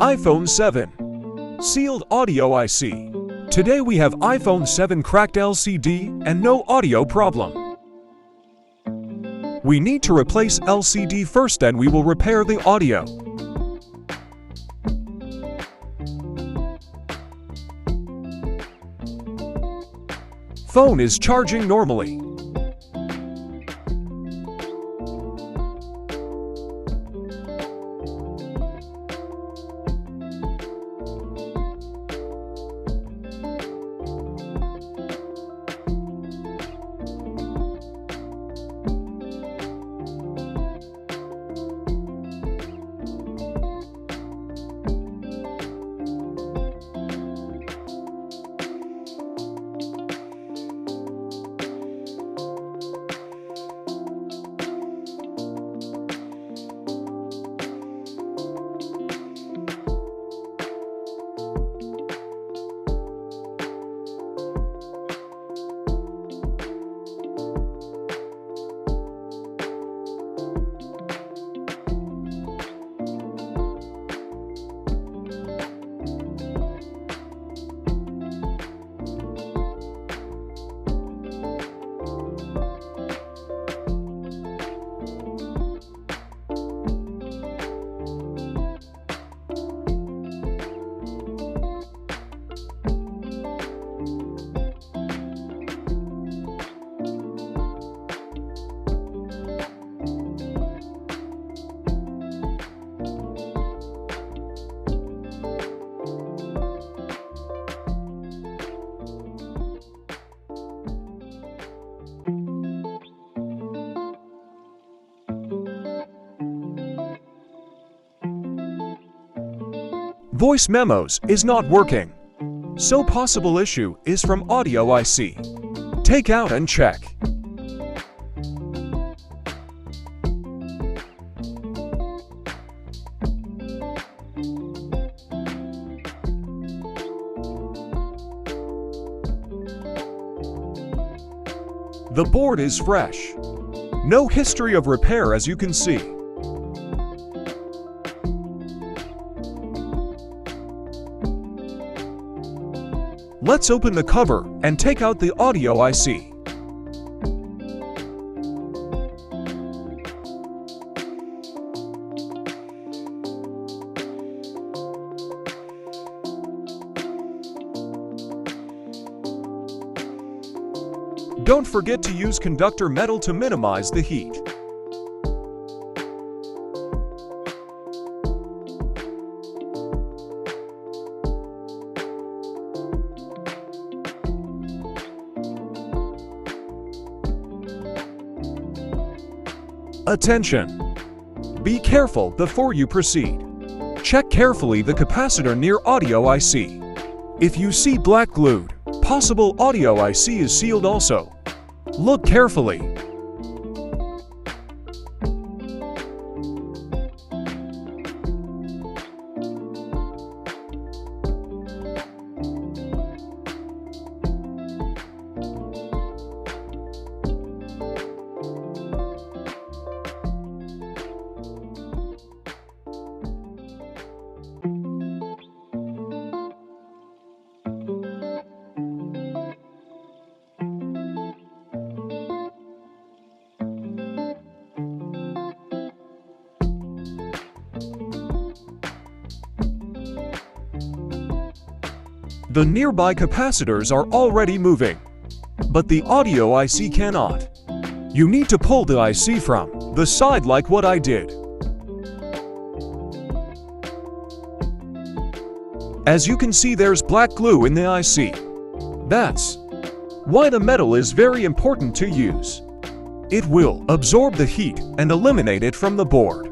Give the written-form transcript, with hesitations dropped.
iPhone 7 Sealed Audio IC. Today we have iPhone 7 cracked LCD and no audio problem. We need to replace LCD first, then we will repair the audio. Phone is charging normally. Voice memos is not working, so possible issue is from audio IC. Take out and check. The board is fresh. No history of repair, as you can see. Let's open the cover and take out the audio IC. Don't forget to use conductor metal to minimize the heat. Attention! Be careful before you proceed. Check carefully the capacitor near audio IC. If you see black glued, possible audio IC is sealed also. Look carefully. The nearby capacitors are already moving, but the audio IC cannot. You need to pull the IC from the side like what I did. As you can see, there's black glue in the IC. That's why the metal is very important to use. It will absorb the heat and eliminate it from the board.